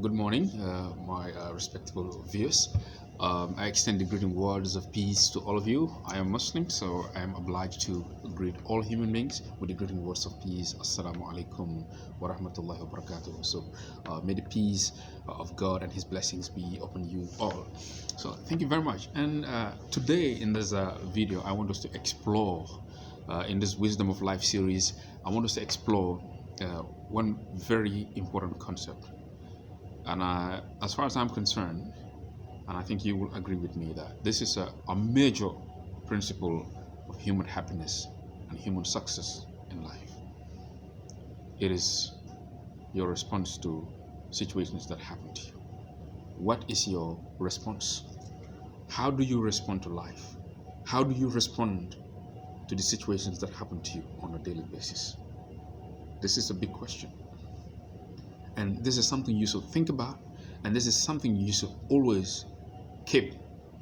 Good morning, my respectable viewers. I extend the greeting words of peace to all of you. I am Muslim, so I am obliged to greet all human beings with the greeting words of peace. Assalamu alaikum wa rahmatullahi wa barakatuh. So, may the peace of God and His blessings be upon you all. So, thank you very much. And today, in this video, I want us to explore, in this Wisdom of Life series, I want us to explore one very important concept. And as far as I'm concerned, and I think you will agree with me that this is a major principle of human happiness and human success in life. It is your response to situations that happen to you. What is your response? How do you respond to life? How do you respond to the situations that happen to you on a daily basis? This is a big question. And this is something you should think about, and this is something you should always keep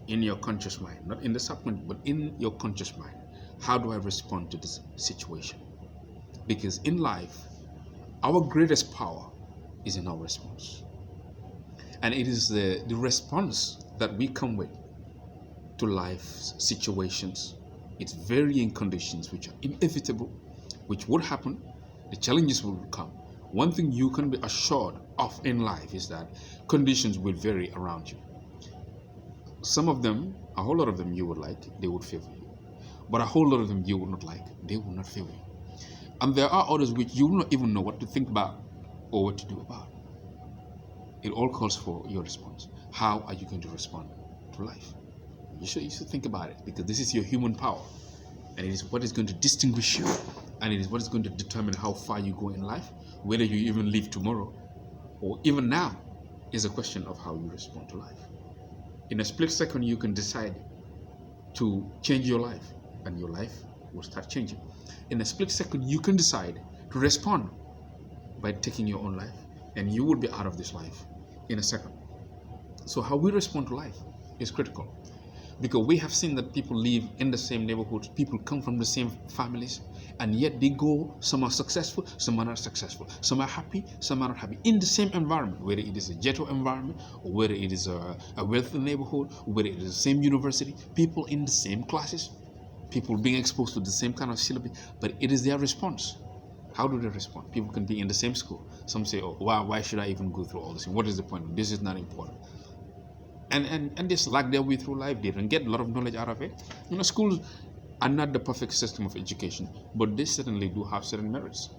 in your conscious mind, not in the subconscious, but in your conscious mind. How do I respond to this situation? Because in life, our greatest power is in our response. And it is the response that we come with to life's situations, its varying conditions, which are inevitable, which would happen, the challenges will come. One thing you can be assured of in life is that conditions will vary around you. Some of them, a whole lot of them you would like, they would favor you. But a whole lot of them you would not like, they will not favor you. And there are others which you will not even know what to think about or what to do about. It all calls for your response. How are you going to respond to life? You should think about it, because this is your human power. And it is what is going to distinguish you. And it is what is going to determine how far you go in life. Whether you even live tomorrow or even now is a question of how you respond to life. In a split second, you can decide to change your life, and your life will start changing. In a split second, you can decide to respond by taking your own life, and you will be out of this life in a second. So how we respond to life is critical, because we have seen that people live in the same neighborhoods, people come from the same families, and yet they go, some are successful, some are not successful, some are happy, some are not happy, in the same environment, whether it is a ghetto environment, or whether it is a wealthy neighborhood, or whether it is the same university, people in the same classes, people being exposed to the same kind of syllabus, but it is their response. How do they respond? People can be in the same school. Some say, oh, why should I even go through all this? What is the point? This is not important. And they slack their way through life. They don't get a lot of knowledge out of it. Schools are not the perfect system of education, but they certainly do have certain merits,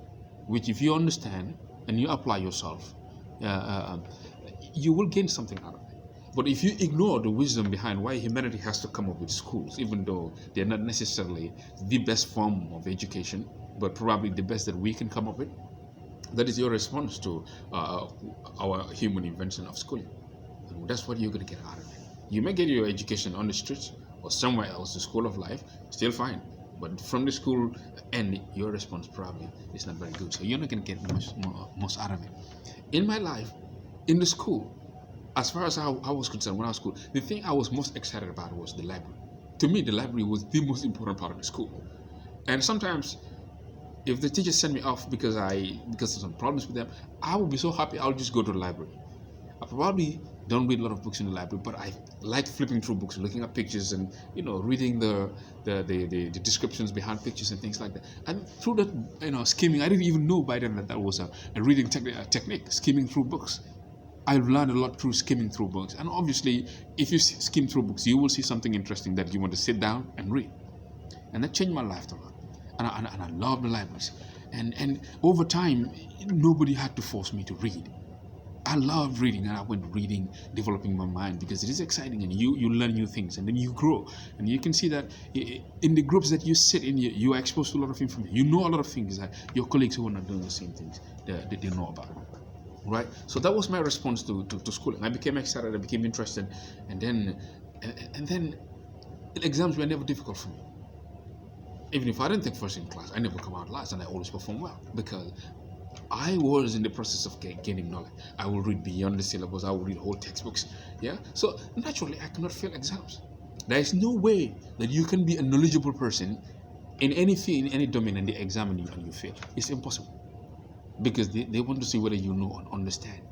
which if you understand and you apply yourself, you will gain something out of it. But if you ignore the wisdom behind why humanity has to come up with schools, even though they're not necessarily the best form of education, but probably the best that we can come up with, that is your response to our human invention of schooling. That's what you're going to get out of it. You may get your education on the streets or somewhere else, the school of life, still fine. But from the school end, your response probably is not very good. So you're not going to get much out of it. In my life, in the school, as far as I was concerned when I was school, the thing I was most excited about was the library. To me, the library was the most important part of the school. And sometimes, if the teachers send me off because of some problems with them, I would be so happy I'll just go to the library. I probably don't read a lot of books in the library, but I like flipping through books, looking at pictures, and reading the descriptions behind pictures and things like that. And through that, skimming, I didn't even know by then that was a reading technique, skimming through books. I learned a lot through skimming through books. And obviously, if you skim through books, you will see something interesting that you want to sit down and read. And that changed my life a lot. And I love the libraries. And over time, nobody had to force me to read. I loved reading, and I went reading, developing my mind, because it is exciting, and you learn new things, and then you grow. And you can see that in the groups that you sit in, you are exposed to a lot of information. You know a lot of things that your colleagues who are not doing the same things, they know about. Right? So that was my response to schooling. I became excited, I became interested, and then exams were never difficult for me. Even if I didn't take first in class, I never come out last, and I always perform well, because I was in the process of gaining knowledge. I will read beyond the syllabus. I will read whole textbooks. Yeah. So naturally, I cannot fail exams. There is no way that you can be a knowledgeable person in any field, in any domain, and they examine you and you fail. It's impossible, because they want to see whether you know and understand.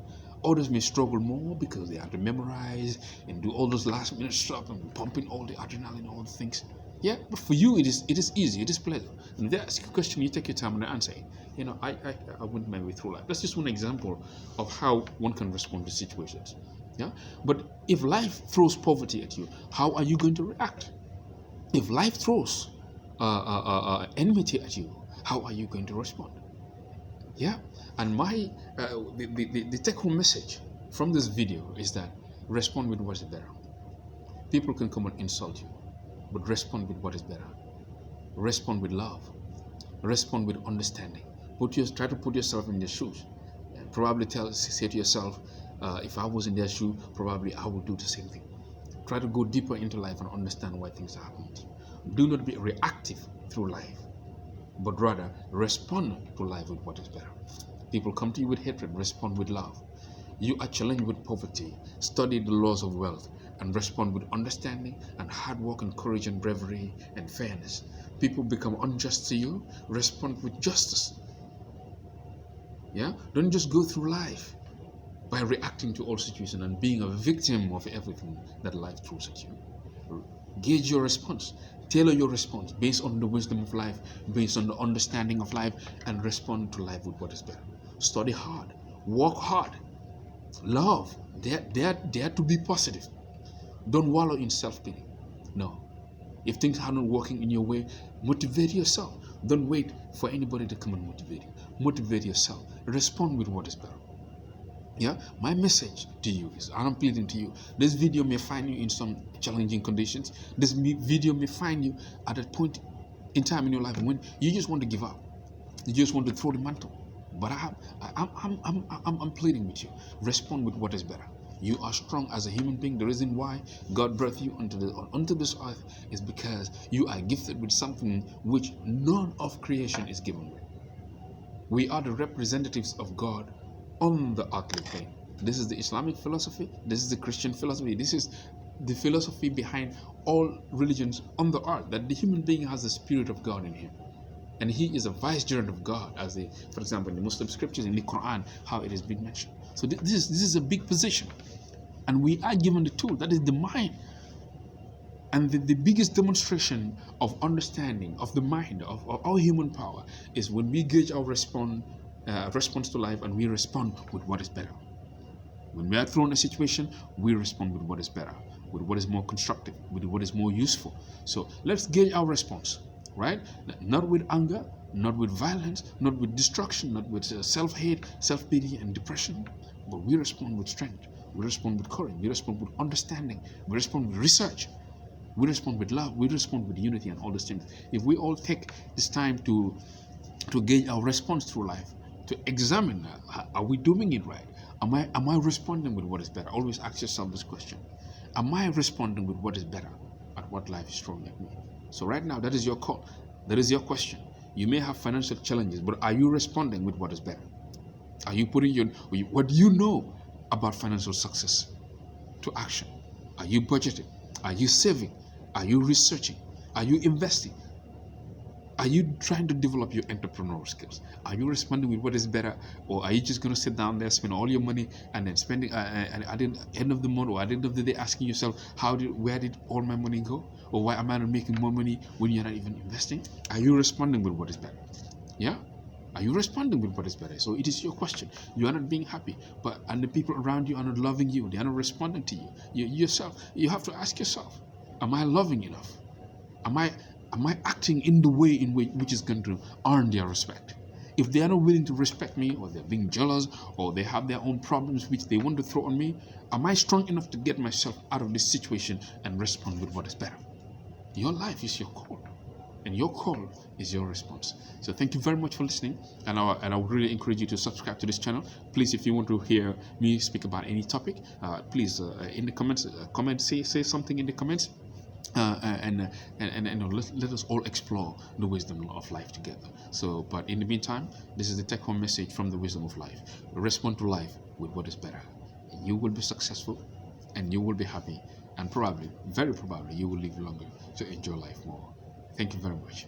Others may struggle more because they have to memorize and do all those last minute stuff and pumping all the adrenaline, all the things. Yeah, but for you it is easy, it is pleasant. And if they ask you a question, you take your time and answer it. I went my way through life. That's just one example of how one can respond to situations. Yeah, but if life throws poverty at you, how are you going to react? If life throws enmity at you, how are you going to respond? Yeah, and my the take-home message from this video is that respond with what is better. People can come and insult you, but respond with what is better. Respond with love. Respond with understanding. Try to put yourself in their shoes. And probably say to yourself, if I was in their shoe, probably I would do the same thing. Try to go deeper into life and understand why things are happening to you. Do not be reactive through life, but rather respond to life with what is better. People come to you with hatred, respond with love. You are challenged with poverty, study the laws of wealth, and respond with understanding and hard work and courage and bravery and fairness. People become unjust to you, respond with justice. Yeah, don't just go through life by reacting to all situations and being a victim of everything that life throws at you. Gauge your response. Tailor your response based on the wisdom of life, based on the understanding of life, and respond to life with what is better. Study hard, work hard, love. Dare to be positive. Don't wallow in self-pity. No. If things are not working in your way, motivate yourself. Don't wait for anybody to come and motivate you. Motivate yourself. Respond with what is better. Yeah, my message to you is, and I'm pleading to you, this video may find you in some challenging conditions. This video may find you at a point in time in your life when you just want to give up. You just want to throw the mantle. But I'm pleading with you. Respond with what is better. You are strong as a human being. The reason why God brought you onto this earth is because you are gifted with something which none of creation is given with. We are the representatives of God on the earthly plane. This is the Islamic philosophy. This is the Christian philosophy. This is the philosophy behind all religions on the earth, that the human being has the Spirit of God in him. And he is a vicegerent of God, for example, in the Muslim scriptures, in the Quran, how it has been mentioned. So this is a big position. And we are given the tool, that is the mind. And the biggest demonstration of understanding of the mind, of our human power, is when we gauge our response to life and we respond with what is better. When we are thrown in a situation, we respond with what is better, with what is more constructive, with what is more useful. So let's gauge our response, right? Not with anger, not with violence, not with destruction, not with self-hate, self-pity and depression, but we respond with strength. We respond with courage. We respond with understanding. We respond with research. We respond with love. We respond with unity and all those things. If we all take this time to gauge our response through life, to examine, are we doing it right? Am I responding with what is better? Always ask yourself this question. Am I responding with what is better at what life is throwing at me? So right now, that is your call. That is your question. You may have financial challenges, but are you responding with what is better? Are you putting what do you know about financial success to action? Are you budgeting? Are you saving? Are you researching? Are you investing? Are you trying to develop your entrepreneurial skills? Are you responding with what is better? Or are you just going to sit down there, spend all your money, and then spending at the end of the month or at the end of the day asking yourself, where did all my money go? Or why am I not making more money when you're not even investing? Are you responding with what is better? Yeah? Are you responding with what is better? So it is your question. You are not being happy, and the people around you are not loving you. They are not responding to you. You have to ask yourself, am I loving enough? Am I acting in the way in which is going to earn their respect? If they are not willing to respect me, or they're being jealous, or they have their own problems which they want to throw on me, am I strong enough to get myself out of this situation and respond with what is better? Your life is your call, and your call is your response. So thank you very much for listening, and I would really encourage you to subscribe to this channel. Please, if you want to hear me speak about any topic, please in the comments, say something in the comments. And let us all explore the wisdom of life together. So, but in the meantime, this is the take-home message from the wisdom of life. Respond to life with what is better. You will be successful, and you will be happy, and probably, very probably, you will live longer to enjoy life more. Thank you very much.